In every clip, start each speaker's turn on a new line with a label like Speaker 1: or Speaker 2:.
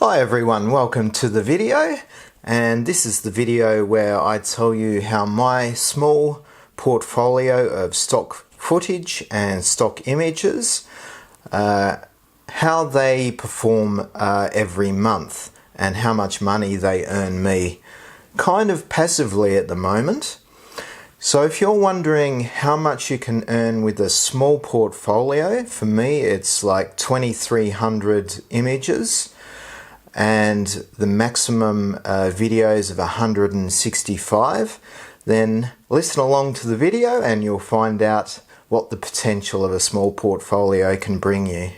Speaker 1: Hi everyone, welcome to the video, and this is the video where I tell you how my small portfolio of stock footage and stock images, how they perform every month and how much money they earn me kind of passively at the moment. So if you're wondering how much you can earn with a small portfolio, for me it's like 2,300 images and the maximum videos of 165, then listen along to the video and you'll find out what the potential of a small portfolio can bring you.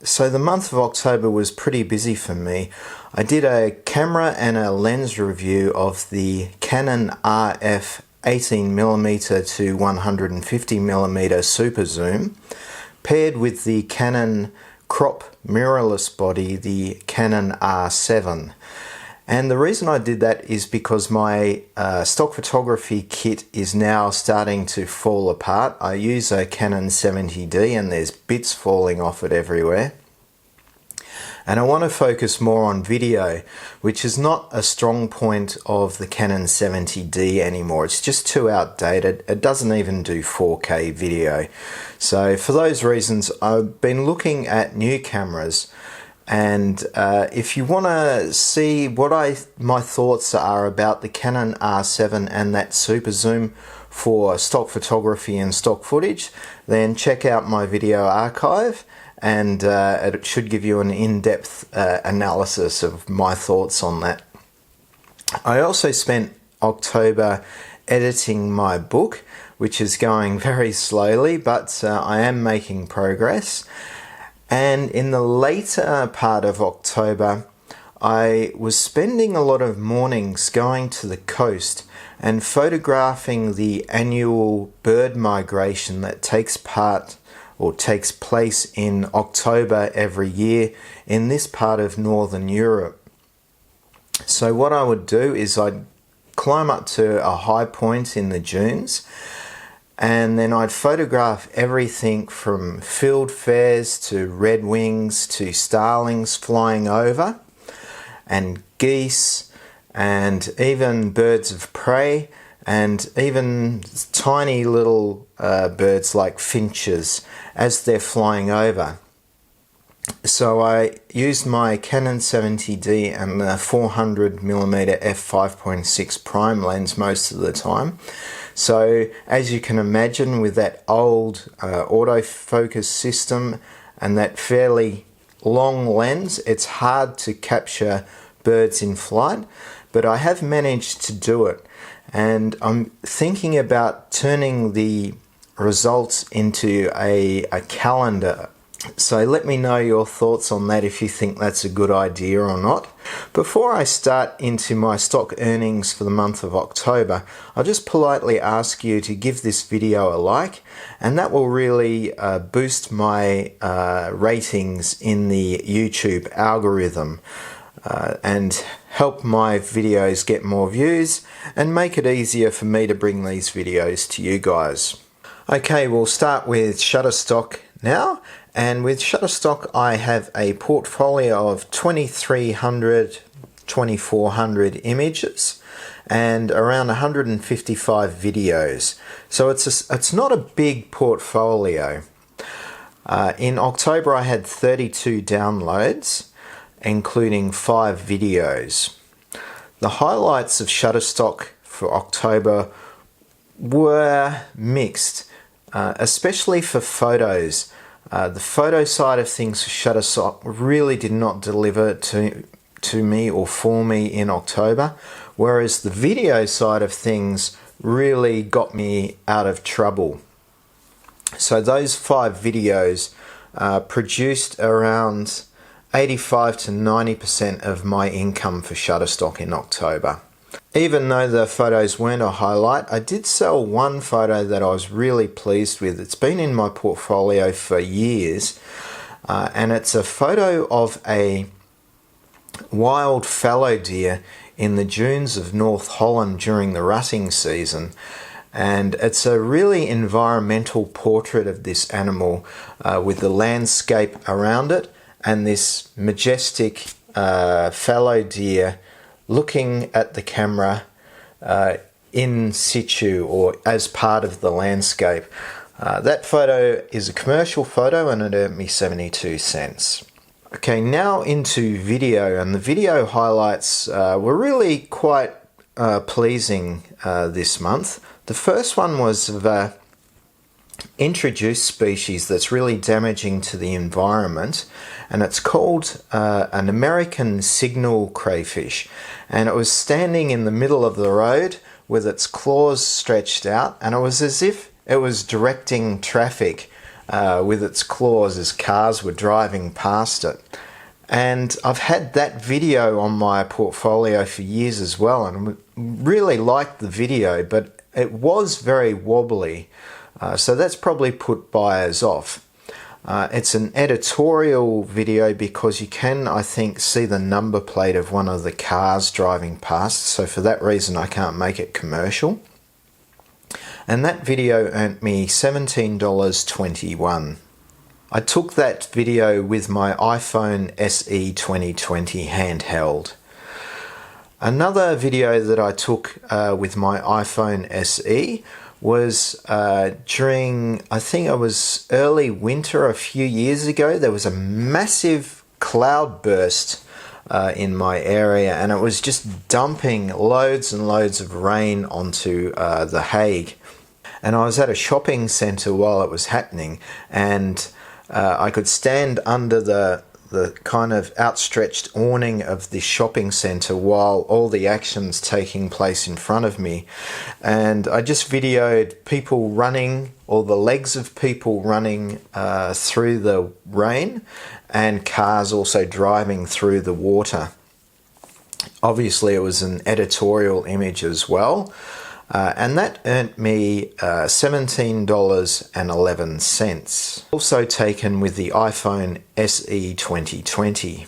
Speaker 1: So the month of October was pretty busy for me. I did a camera and a lens review of the Canon RF 18mm to 150mm super zoom, paired with the Canon crop mirrorless body, the Canon R7. And the reason I did that is because my stock photography kit is now starting to fall apart. I use a Canon 70D and there's bits falling off it everywhere. And I want to focus more on video, which is not a strong point of the Canon 70D anymore. It's just too outdated. It doesn't even do 4K video. So for those reasons, I've been looking at new cameras. And if you want to see what my thoughts are about the Canon R7 and that super zoom for stock photography and stock footage, then check out my video archive. And it should give you an in-depth analysis of my thoughts on that. I also spent October editing my book, which is going very slowly, but I am making progress. And in the later part of October, I was spending a lot of mornings going to the coast and photographing the annual bird migration that takes place in October every year in this part of Northern Europe. So what I would do is I'd climb up to a high point in the dunes and then I'd photograph everything from fieldfares to redwings to starlings flying over, and geese, and even birds of prey, and even tiny little birds like finches as they're flying over. So I used my Canon 70D and the 400mm f5.6 prime lens most of the time. So as you can imagine, with that old autofocus system and that fairly long lens, it's hard to capture birds in flight, but I have managed to do it. And I'm thinking about turning the results into a calendar. So let me know your thoughts on that if you think that's a good idea or not. Before I start into my stock earnings for the month of October, I'll just politely ask you to give this video a like, and that will really boost my ratings in the YouTube algorithm. And help my videos get more views and make it easier for me to bring these videos to you guys. Okay, we'll start with Shutterstock now, and with Shutterstock I have a portfolio of 2,300, 2,400 images and around 155 videos. So it's not a big portfolio. In October I had 32 downloads, including 5 videos. The highlights of Shutterstock for October were mixed, especially for photos. The photo side of things for Shutterstock really did not deliver to me or for me in October, whereas the video side of things really got me out of trouble. So those 5 videos produced around 85 to 90% of my income for Shutterstock in October. Even though the photos weren't a highlight, I did sell one photo that I was really pleased with. It's been in my portfolio for years, and it's a photo of a wild fallow deer in the dunes of North Holland during the rutting season. And it's a really environmental portrait of this animal with the landscape around it and this majestic fallow deer looking at the camera in situ or as part of the landscape. That photo is a commercial photo and it earned me 72 cents. Okay, now into video, and the video highlights were really quite pleasing this month. The first one was of a introduced species that's really damaging to the environment, and it's called an American signal crayfish, and it was standing in the middle of the road with its claws stretched out, and it was as if it was directing traffic with its claws as cars were driving past it. And I've had that video on my portfolio for years as well, and really liked the video, but it was very wobbly, so that's probably put buyers off. It's an editorial video because you can, I think, see the number plate of one of the cars driving past, so for that reason I can't make it commercial. And that video earned me $17.21. I took that video with my iPhone SE 2020 handheld. Another video that I took with my iPhone SE was during, I think it was early winter a few years ago. There was a massive cloud burst in my area, and it was just dumping loads and loads of rain onto The Hague. And I was at a shopping centre while it was happening, and I could stand under the kind of outstretched awning of this shopping centre while all the action's taking place in front of me. And I just videoed people running, or the legs of people running through the rain, and cars also driving through the water. Obviously it was an editorial image as well. And that earned me $17.11. Also taken with the iPhone SE 2020.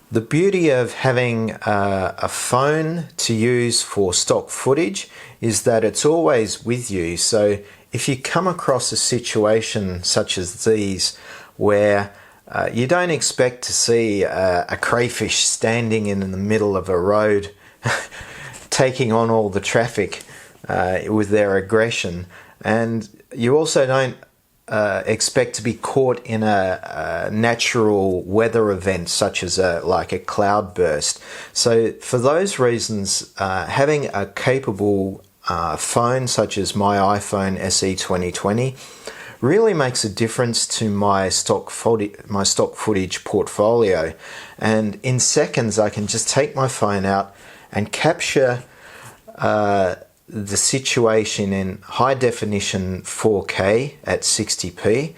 Speaker 1: The beauty of having a phone to use for stock footage is that it's always with you. So if you come across a situation such as these where you don't expect to see a crayfish standing in the middle of a road taking on all the traffic with their aggression, and you also don't expect to be caught in a natural weather event such as like a cloud burst. So for those reasons, having a capable phone such as my iPhone SE 2020 really makes a difference to my stock footage portfolio. And in seconds I can just take my phone out and capture the situation in high definition 4K at 60p,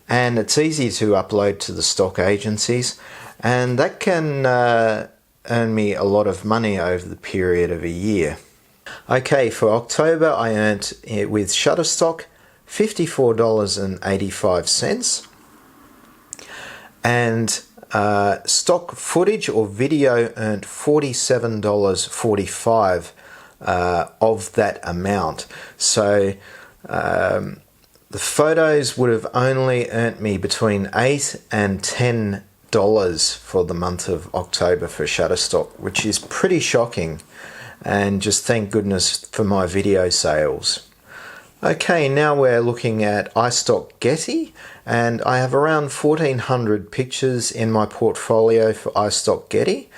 Speaker 1: and it's easy to upload to the stock agencies, and that can earn me a lot of money over the period of a year. Okay, for October I earned with Shutterstock $54.85, and stock footage or video earned $47.45 of that amount. So the photos would have only earned me between $8 and $10 for the month of October for Shutterstock, which is pretty shocking, and just thank goodness for my video sales. Okay, now we're looking at Istock and Getty, and I have around 1,400 pictures in my portfolio for Istock and Getty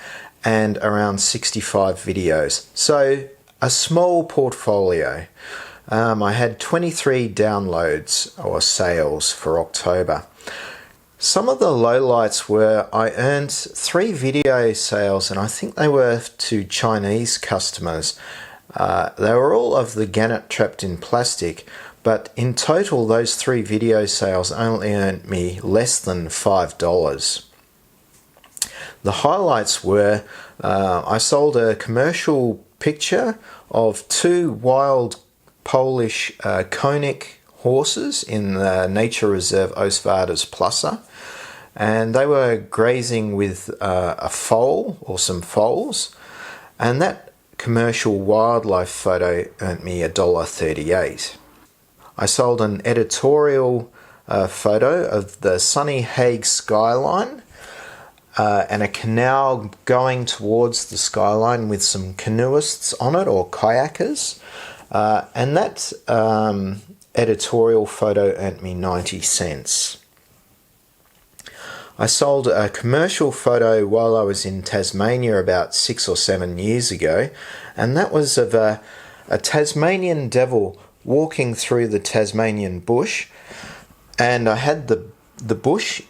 Speaker 1: and around 65 videos. So a small portfolio. I had 23 downloads or sales for October. Some of the lowlights were I earned 3 video sales, and I think they were to Chinese customers. They were all of the gannet trapped in plastic, but in total those 3 video sales only earned me less than $5. The highlights were I sold a commercial picture of two wild Polish Konik horses in the nature reserve Ostvarda's Plaza, and they were grazing with a foal or some foals, and that commercial wildlife photo earned me $1.38. I sold an editorial photo of the sunny Hague skyline and a canal going towards the skyline with some canoeists on it, or kayakers, and that editorial photo earned me 90 cents. I sold a commercial photo while I was in Tasmania about 6 or 7 years ago, and that was of a Tasmanian devil walking through the Tasmanian bush, and I had the bush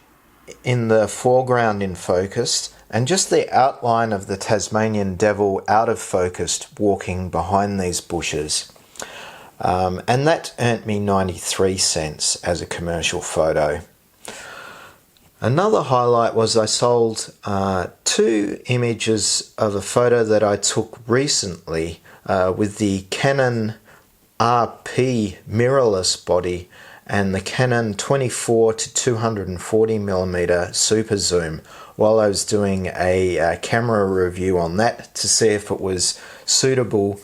Speaker 1: in the foreground in focus, and just the outline of the Tasmanian devil out of focus walking behind these bushes. And that earned me 93 cents as a commercial photo. Another highlight was I sold 2 images of a photo that I took recently with the Canon RP mirrorless body and the Canon 24 to 240mm super zoom while I was doing a camera review on that to see if it was suitable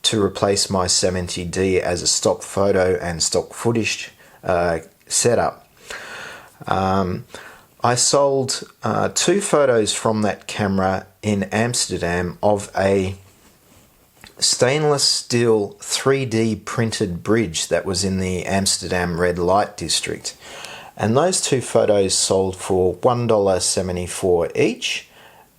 Speaker 1: to replace my 70D as a stock photo and stock footage setup. I sold 2 photos from that camera in Amsterdam of a stainless steel 3D printed bridge that was in the Amsterdam red light district, and those 2 photos sold for $1.74 each,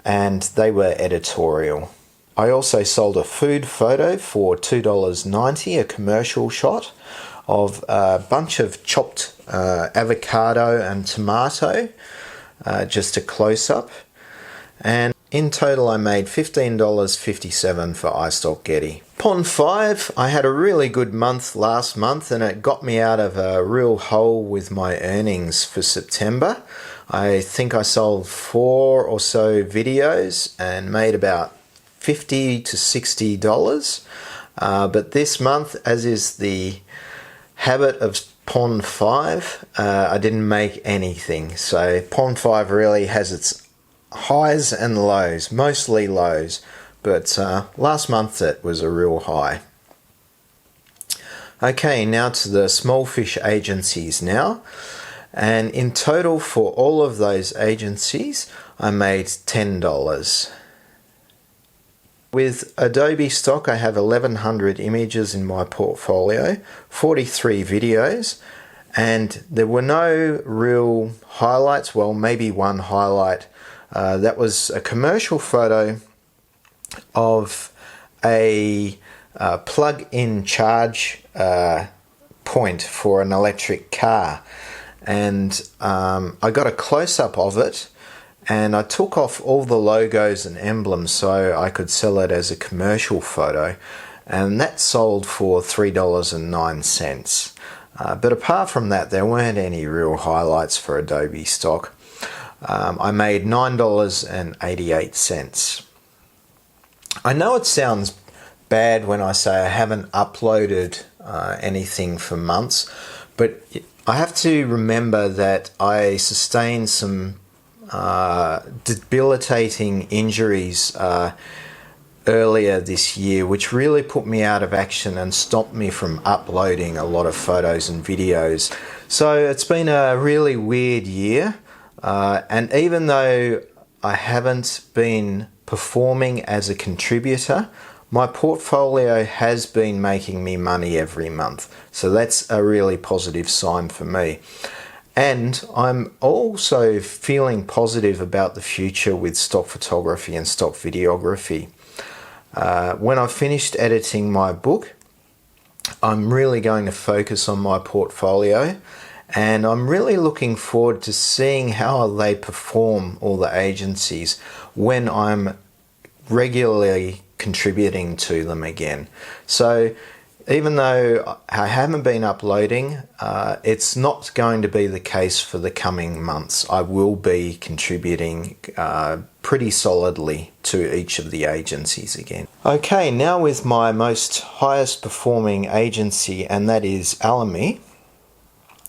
Speaker 1: and they were editorial. I also sold a food photo for $2.90, a commercial shot of a bunch of chopped avocado and tomato, just a close-up, and in total I made $15.57 for Istock and Getty. Pond 5, I had a really good month last month, and it got me out of a real hole with my earnings for September. I think I sold 4 or so videos and made about $50 to $60. But this month, as is the habit of Pond 5, I didn't make anything. So Pond 5 really has its highs and lows, mostly lows, but last month it was a real high. Okay, now to the small fish agencies now, and in total for all of those agencies I made $10. With Adobe Stock I have 1100 images in my portfolio, 43 videos, and there were no real highlights. Well, maybe one highlight. That was a commercial photo of a plug-in charge point for an electric car, and I got a close-up of it, and I took off all the logos and emblems so I could sell it as a commercial photo, and that sold for $3.09. But apart from that, there weren't any real highlights for Adobe Stock. I made $9.88. I know it sounds bad when I say I haven't uploaded anything for months, but I have to remember that I sustained some debilitating injuries earlier this year, which really put me out of action and stopped me from uploading a lot of photos and videos. So it's been a really weird year, and even though I haven't been performing as a contributor, my portfolio has been making me money every month, so that's a really positive sign for me. And I'm also feeling positive about the future with stock photography and stock videography. When I've finished editing my book, I'm really going to focus on my portfolio, and I'm really looking forward to seeing how they perform, all the agencies, when I'm regularly contributing to them again. So even though I haven't been uploading, it's not going to be the case for the coming months. I will be contributing pretty solidly to each of the agencies again. Okay, now with my most highest performing agency, and that is Alamy.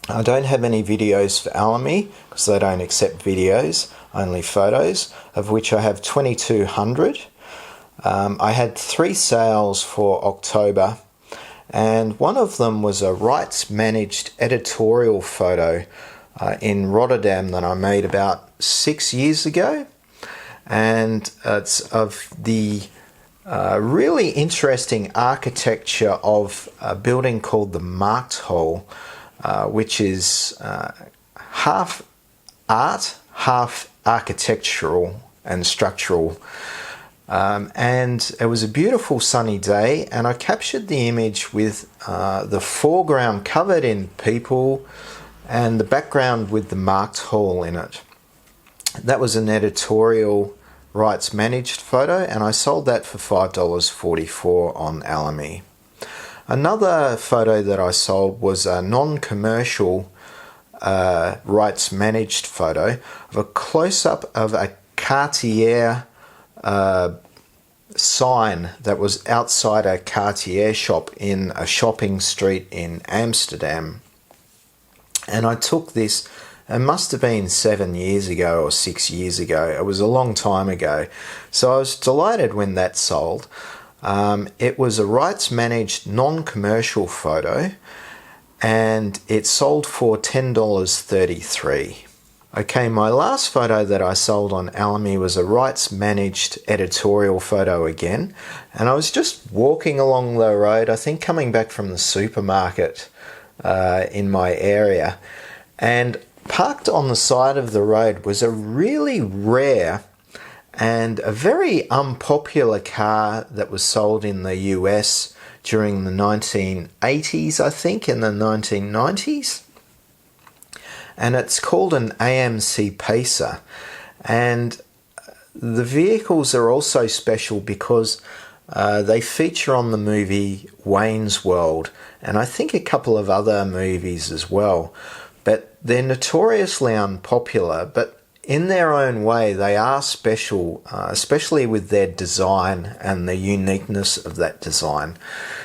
Speaker 1: I don't have any videos for Alamy because they don't accept videos, only photos, of which I have 2,200. I had 3 sales for October, and one of them was a rights managed editorial photo in Rotterdam that I made about 6 years ago, and it's of the really interesting architecture of a building called the Markthal, which is half art, half architectural and structural. And it was a beautiful sunny day, and I captured the image with the foreground covered in people and the background with the Markthal in it. That was an editorial rights managed photo, and I sold that for $5.44 on Alamy. Another photo that I sold was a non-commercial rights managed photo of a close-up of a Cartier sign that was outside a Cartier shop in a shopping street in Amsterdam. And I took this, it must have been 7 years ago or 6 years ago. It was a long time ago. So I was delighted when that sold. It was a rights managed non-commercial photo, and it sold for $10.33. Okay, my last photo that I sold on Alamy was a rights managed editorial photo again, and I was just walking along the road, I think coming back from the supermarket in my area, and parked on the side of the road was a really rare and a very unpopular car that was sold in the US during the 1980s, I think, in the 1990s. And it's called an AMC Pacer. And the vehicles are also special because they feature on the movie Wayne's World, and I think a couple of other movies as well. But they're notoriously unpopular, but in their own way they are special, especially with their design and the uniqueness of that design.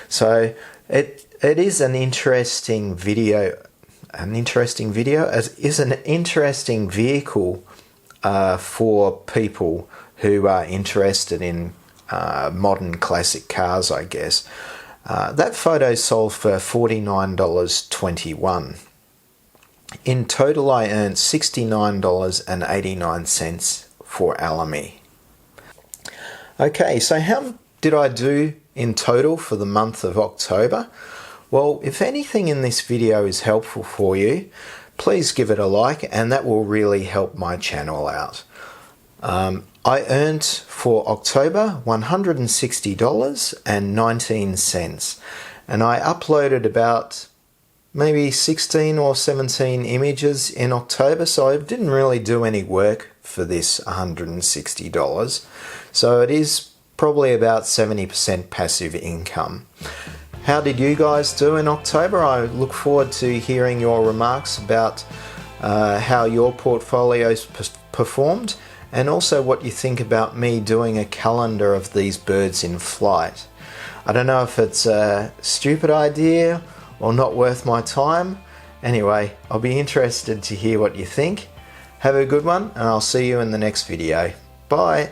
Speaker 1: So it is an interesting video. An interesting vehicle for people who are interested in modern classic cars, I guess. That photo sold for $49.21. In total, I earned $69.89 for Alamy. Okay, so how did I do in total for the month of October? Well, if anything in this video is helpful for you, please give it a like, and that will really help my channel out. I earned for October $160.19, and I uploaded about maybe 16 or 17 images in October, so I didn't really do any work for this $160. So it is probably about 70% passive income. How did you guys do in October? I look forward to hearing your remarks about how your portfolios performed, and also what you think about me doing a calendar of these birds in flight. I don't know if it's a stupid idea or not worth my time. Anyway, I'll be interested to hear what you think. Have a good one, and I'll see you in the next video. Bye.